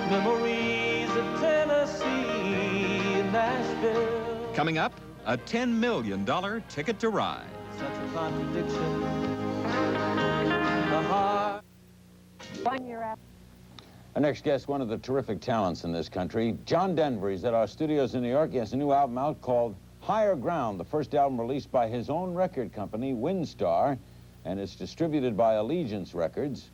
Memories of Tennessee, Nashville. Coming up, a $10 million ticket to ride. Such a contradiction. The heart. 1 year after. Our next guest, one of the terrific talents in this country, John Denver. He's at our studios in New York. He has a new album out called Higher Ground, the first album released by his own record company, Windstar, and it's distributed by Allegiance Records.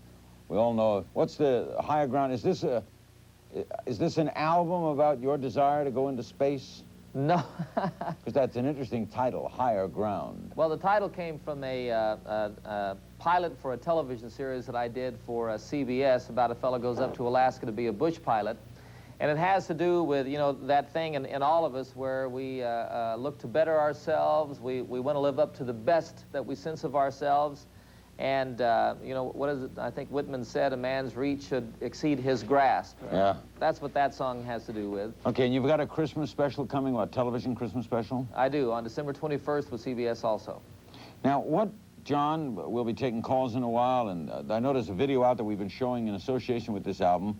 We all know, what's the Higher Ground? Is this an album about your desire to go into space? No. Because that's an interesting title, Higher Ground. Well, the title came from a pilot for a television series that I did for CBS about a fellow goes up to Alaska to be a bush pilot. And it has to do with, you know, that thing in all of us where we look to better ourselves. We want to live up to the best that we sense of ourselves. And, you know, what is it? I think Whitman said a man's reach should exceed his grasp. Yeah. That's what that song has to do with. Okay, and you've got a Christmas special coming, what, television Christmas special? I do, on December 21st with CBS also. Now, what, John, we'll be taking calls in a while, and I know there's a video out that we've been showing in association with this album.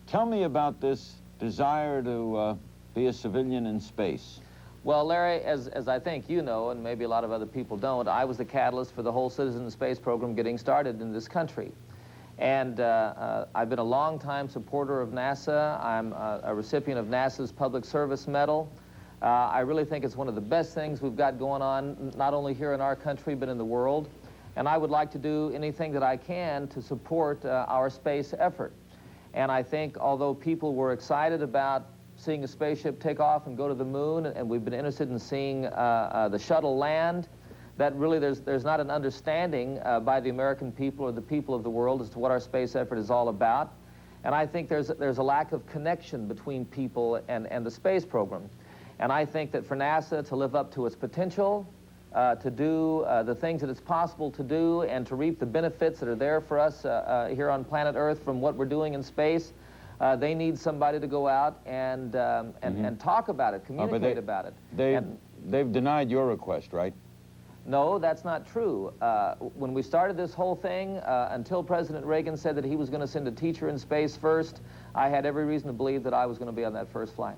Tell me about this desire to be a civilian in space. Well, Larry, as I think you know, and maybe a lot of other people don't, I was the catalyst for the whole citizen space program getting started in this country. And I've been a long-time supporter of NASA. I'm a recipient of NASA's Public Service Medal. I really think it's one of the best things we've got going on, not only here in our country, but in the world. And I would like to do anything that I can to support our space effort. And I think although people were excited about seeing a spaceship take off and go to the moon, and we've been interested in seeing the shuttle land, that really there's not an understanding by the American people or the people of the world as to what our space effort is all about. And I think there's a lack of connection between people and the space program. And I think that for NASA to live up to its potential, to do the things that it's possible to do, and to reap the benefits that are there for us here on planet Earth from what we're doing in space, they need somebody to go out and talk about it, communicate about it. They've denied your request, right? No, that's not true. When we started this whole thing, until President Reagan said that he was going to send a teacher in space first, I had every reason to believe that I was going to be on that first flight.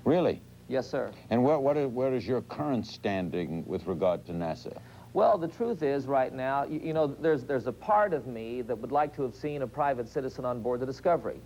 Really? Yes, sir. And where is your current standing with regard to NASA? Well, the truth is, right now, you know, there's a part of me that would like to have seen a private citizen on board the Discovery.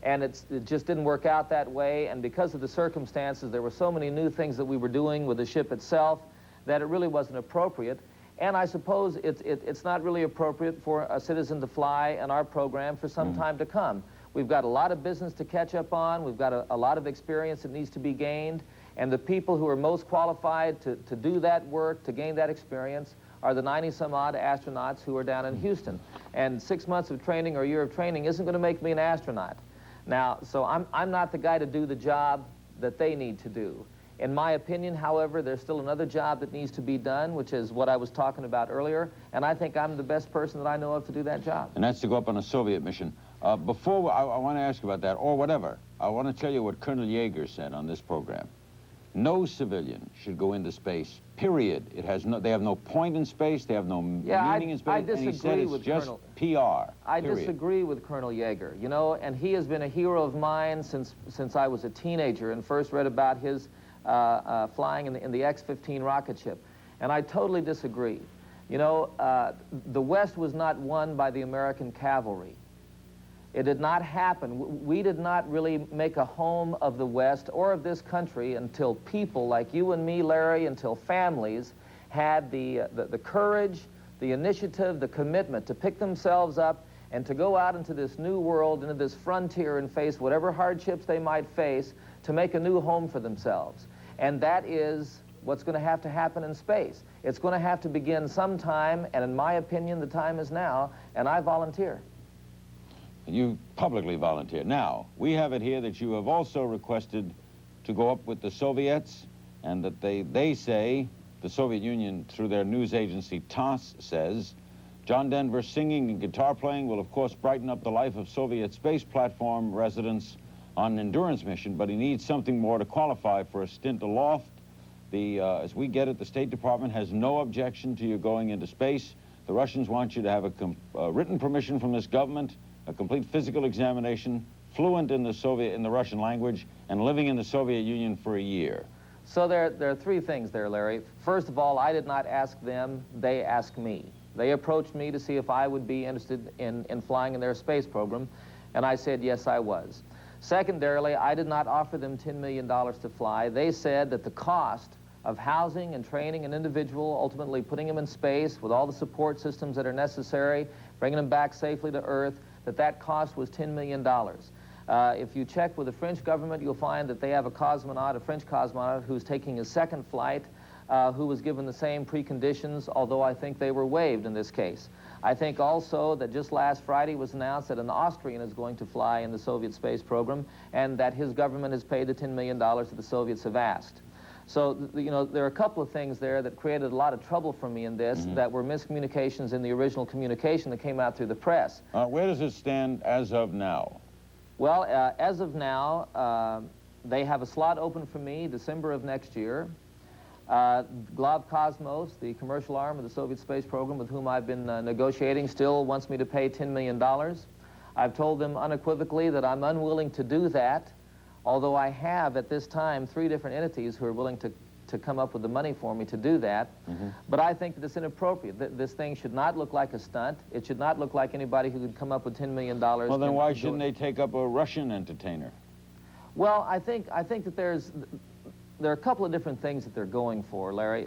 And it just didn't work out that way, and because of the circumstances, there were so many new things that we were doing with the ship itself that it really wasn't appropriate. And I suppose it's not really appropriate for a citizen to fly in our program for some time to come. We've got a lot of business to catch up on. We've got a lot of experience that needs to be gained. And the people who are most qualified to do that work, to gain that experience, are the 90-some-odd astronauts who are down in Houston. And 6 months of training or a year of training isn't going to make me an astronaut. Now, so I'm not the guy to do the job that they need to do. In my opinion, however, there's still another job that needs to be done, which is what I was talking about earlier, and I think I'm the best person that I know of to do that job. And that's to go up on a Soviet mission. Before I want to ask about that, or whatever, I want to tell you what Colonel Yeager said on this program. No civilian should go into space, period. They have no point in space, they have no meaning in space, I disagree and he said it's with just Colonel, PR, I period. disagree with Colonel Yeager, you know, and he has been a hero of mine since I was a teenager and first read about his flying in the X-15 rocket ship. And I totally disagree. You know, the West was not won by the American cavalry. It did not happen. We did not really make a home of the West or of this country until people like you and me, Larry, until families had the courage, the initiative, the commitment to pick themselves up and to go out into this new world, into this frontier, and face whatever hardships they might face to make a new home for themselves. And that is what's going to happen in space. It's going to have to begin sometime, and in my opinion, the time is now, and I volunteer. You publicly volunteer. Now, we have it here that you have also requested to go up with the Soviets, and that they say, the Soviet Union, through their news agency TASS, says, John Denver singing and guitar playing will, of course, brighten up the life of Soviet space platform residents on an endurance mission, but he needs something more to qualify for a stint aloft. As we get it, the State Department has no objection to you going into space. The Russians want you to have a written permission from this government, a complete physical examination, fluent in the Russian language, and living in the Soviet Union for a year? So there are three things there, Larry. First of all, I did not ask them, they asked me. They approached me to see if I would be interested in flying in their space program, and I said yes, I was. Secondarily, I did not offer them $10 million to fly. They said that the cost of housing and training an individual, ultimately putting him in space with all the support systems that are necessary, bringing him back safely to Earth, that cost was $10 million. If you check with the French government, you'll find that they have a cosmonaut, a French cosmonaut, who's taking his second flight, who was given the same preconditions, although I think they were waived in this case. I think also that just last Friday was announced that an Austrian is going to fly in the Soviet space program, and that his government has paid the $10 million that the Soviets have asked. So, you know, there are a couple of things there that created a lot of trouble for me in this, that were miscommunications in the original communication that came out through the press. Where does it stand as of now? Well, as of now, they have a slot open for me December of next year. Globkosmos, the commercial arm of the Soviet space program with whom I've been negotiating, still wants me to pay $10 million. I've told them unequivocally that I'm unwilling to do that, although I have at this time 3 different entities who are willing to come up with the money for me to do that. But I think that it's inappropriate. This thing should not look like a stunt. It should not look like anybody who could come up with $10 million. Well, then why shouldn't they take up a Russian entertainer? Well, I think that there are a couple of different things that they're going for, Larry.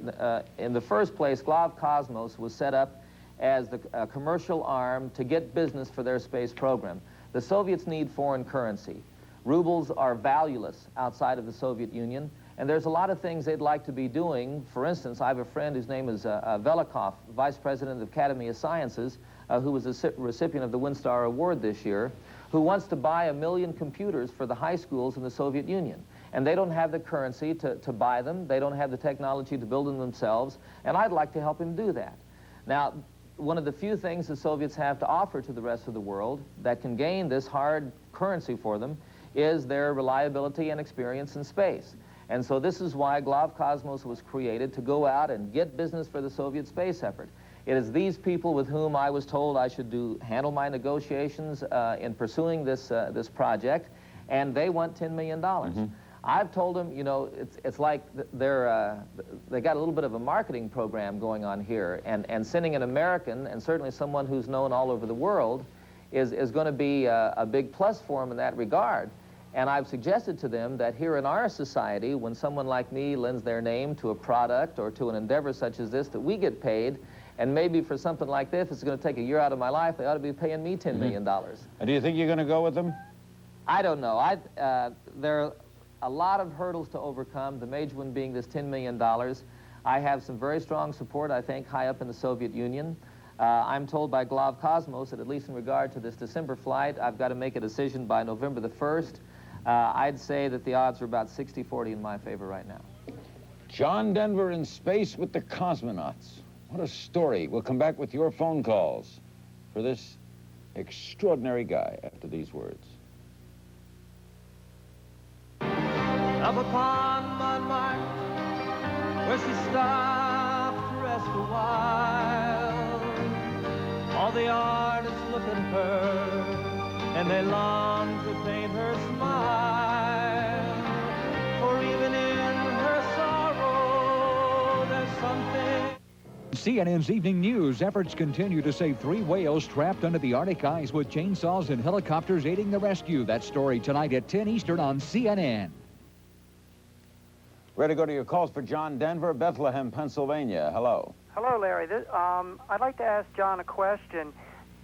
In the first place, Globkosmos was set up as the commercial arm to get business for their space program. The Soviets need foreign currency. Rubles are valueless outside of the Soviet Union, and there's a lot of things they'd like to be doing. For instance, I have a friend whose name is Velikov, Vice President of the Academy of Sciences, who was a recipient of the Winstar Award this year, who wants to buy 1 million computers for the high schools in the Soviet Union. And they don't have the currency to buy them. They don't have the technology to build them themselves, and I'd like to help him do that. Now, one of the few things the Soviets have to offer to the rest of the world that can gain this hard currency for them is their reliability and experience in space. And so this is why Globkosmos was created, to go out and get business for the Soviet space effort. It is these people with whom I was told I should handle my negotiations in pursuing this project, and they want $10 million. I've told them, you know, it's like they got a little bit of a marketing program going on here, and sending an American, and certainly someone who's known all over the world, is going to be a big plus for them in that regard. And I've suggested to them that here in our society, when someone like me lends their name to a product or to an endeavor such as this, that we get paid, and maybe for something like this, it's going to take a year out of my life, they ought to be paying me $10 million. And do you think you're going to go with them? I don't know. There are a lot of hurdles to overcome, the major one being this $10 million. I have some very strong support, I think, high up in the Soviet Union. I'm told by Globkosmos that, at least in regard to this December flight, I've got to make a decision by November the 1st. I'd say that the odds are about 60-40 in my favor right now. John Denver in space with the cosmonauts. What a story. We'll come back with your phone calls for this extraordinary guy after these words. Up upon Montmartre, where she stopped to rest a while, all the artists look at her, and they long to paint her smile. For even in her sorrow, there's something. CNN's Evening News. Efforts continue to save 3 whales trapped under the Arctic ice with chainsaws and helicopters aiding the rescue. That story tonight at 10 Eastern on CNN. Ready to go to your calls for John Denver, Bethlehem, Pennsylvania. Hello. Hello, Larry. I'd like to ask John a question.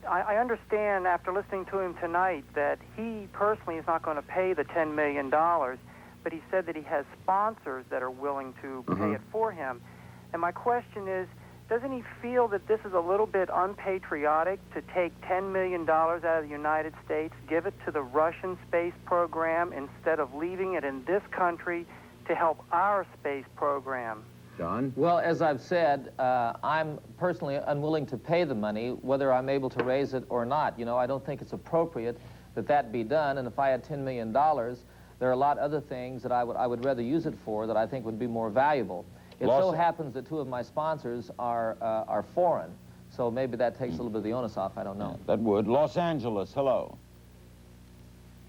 I understand after listening to him tonight that he personally is not going to pay the $10 million, but he said that he has sponsors that are willing to pay it for him. And my question is, doesn't he feel that this is a little bit unpatriotic to take $10 million out of the United States, give it to the Russian space program, instead of leaving it in this country to help our space program? John? Well, as I've said, I'm personally unwilling to pay the money, whether I'm able to raise it or not. You know, I don't think it's appropriate that that be done, and if I had $10 million, there are a lot of other things that I would rather use it for that I think would be more valuable. It so happens that 2 of my sponsors are foreign, so maybe that takes a little bit of the onus off. I don't know. Yeah, that would. Los Angeles, hello.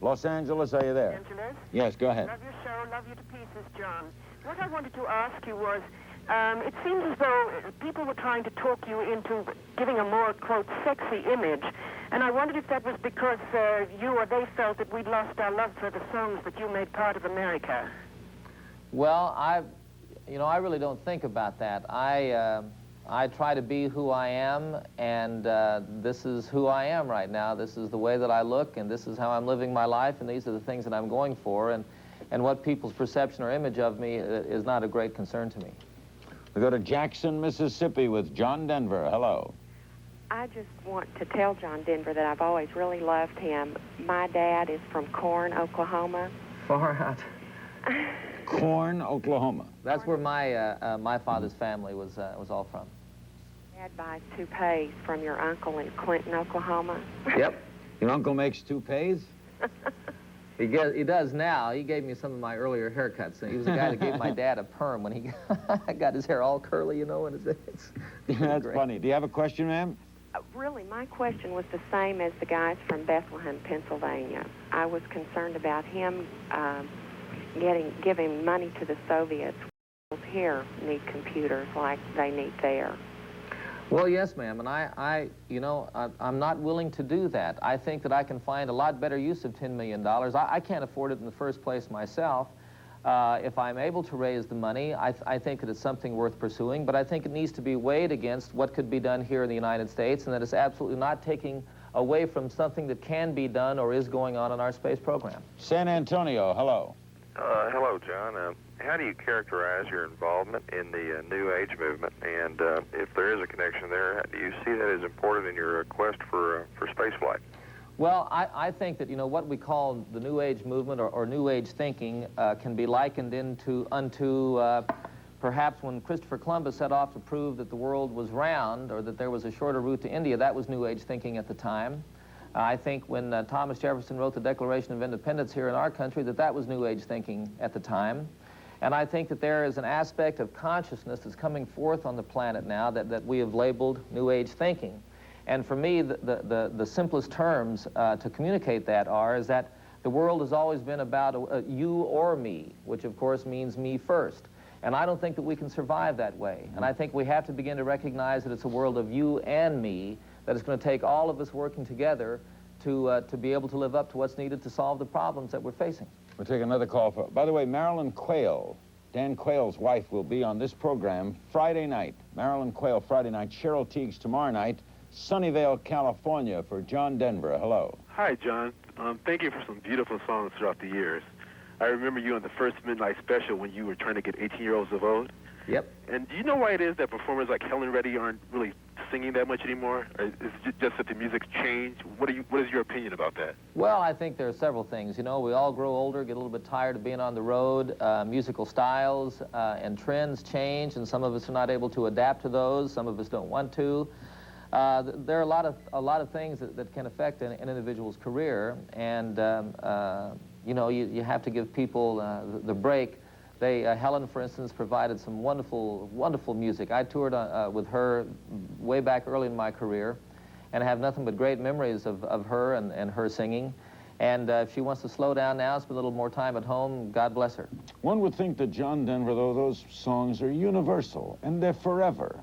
Los Angeles, are you there? Angeles. Yes, go ahead. Love your show, love you to pieces, John. What I wanted to ask you was, it seems as though people were trying to talk you into giving a more, quote, sexy image. And I wondered if that was because you or they felt that we'd lost our love for the songs that you made part of America. Well, I really don't think about that. I try to be who I am, and this is who I am right now. This is the way that I look, and this is how I'm living my life, and these are the things that I'm going for, and what people's perception or image of me is not a great concern to me. We go to Jackson, Mississippi with John Denver. Hello. I just want to tell John Denver that I've always really loved him. My dad is from Corn, Oklahoma. Far out. Corn, Oklahoma. That's where my father's family was all from. Dad buys toupees from your uncle in Clinton, Oklahoma. Yep. Your uncle makes toupees? He does now. He gave me some of my earlier haircuts. He was the guy that gave my dad a perm when he got his hair all curly, you know, and it's That's great. funny. Do you have a question, ma'am? Really, my question was the same as the guys from Bethlehem, Pennsylvania. I was concerned about him giving money to the Soviets. Here need computers like they need there. Well, yes, ma'am, and I'm not willing to do that. I think that I can find a lot better use of $10 million. I can't afford it in the first place myself. If I'm able to raise the money, I think that it's something worth pursuing, but I think it needs to be weighed against what could be done here in the United States, and that it's absolutely not taking away from something that can be done or is going on in our space program. San Antonio, hello. Hello, John. How do you characterize your involvement in the New Age movement? And if there is a connection there, do you see that as important in your quest for space flight? Well, I think that, what we call the New Age movement or New Age thinking can be likened unto perhaps when Christopher Columbus set off to prove that the world was round or that there was a shorter route to India. That was New Age thinking at the time. I think when Thomas Jefferson wrote the Declaration of Independence here in our country, that was New Age thinking at the time. And I think that there is an aspect of consciousness that's coming forth on the planet now that we have labeled New Age thinking. And for me, the simplest terms to communicate that is that the world has always been about you or me, which of course means me first. And I don't think that we can survive that way. And I think we have to begin to recognize that it's a world of you and me, that it's going to take all of us working together to be able to live up to what's needed to solve the problems that we're facing. We'll take another call. By the way, Marilyn Quayle, Dan Quayle's wife, will be on this program Friday night. Marilyn Quayle Friday night, Cheryl Teagues tomorrow night, Sunnyvale, California for John Denver. Hello. Hi, John. Thank you for some beautiful songs throughout the years. I remember you on the first Midnight Special when you were trying to get 18-year-olds to vote. Yep. And do you know why it is that performers like Helen Reddy aren't really singing that much anymore? Or is it just that the music's changed? What is your opinion about that? Well, I think there are several things. We all grow older, get a little bit tired of being on the road. Musical styles and trends change, and some of us are not able to adapt to those. Some of us don't want to. There are a lot of things that can affect an individual's career, and you have to give people the break. Helen, for instance, provided some wonderful, wonderful music. I toured with her way back early in my career, and I have nothing but great memories of her and her singing. And if she wants to slow down now, spend a little more time at home, God bless her. One would think that John Denver, though, those songs are universal, and they're forever.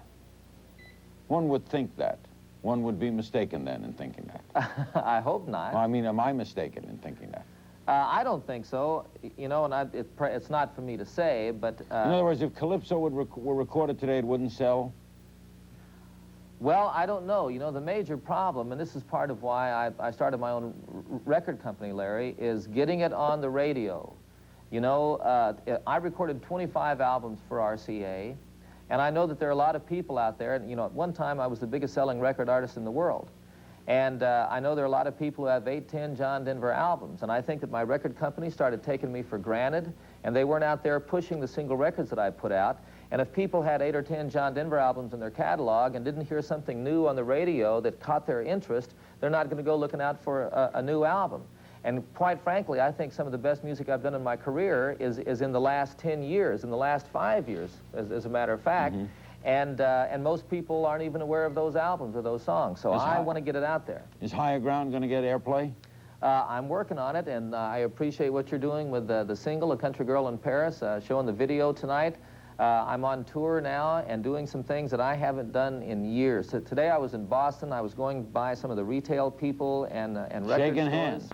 One would think that. One would be mistaken then in thinking that. I hope not. I mean, am I mistaken in thinking that? I don't think so, and it's not for me to say, but... in other words, if Calypso were recorded today, it wouldn't sell? Well, I don't know. The major problem, and this is part of why I started my own record company, Larry, is getting it on the radio. I recorded 25 albums for RCA, and I know that there are a lot of people out there, and, at one time I was the biggest selling record artist in the world. And I know there are a lot of people who have 8, 10 John Denver albums, and I think that my record company started taking me for granted, and they weren't out there pushing the single records that I put out. And if people had 8 or 10 John Denver albums in their catalog and didn't hear something new on the radio that caught their interest, they're not going to go looking out for a new album. And quite frankly, I think some of the best music I've done in my career is in the last 10 years, in the last 5 years, as a matter of fact. Mm-hmm. And most people aren't even aware of those albums or those songs, so I want to get it out there. Is Higher Ground going to get airplay? I'm working on it, and I appreciate what you're doing with the single, A Country Girl in Paris, showing the video tonight. I'm on tour now and doing some things that I haven't done in years. So today I was in Boston. I was going by some of the retail people and record Shaking stores. hands.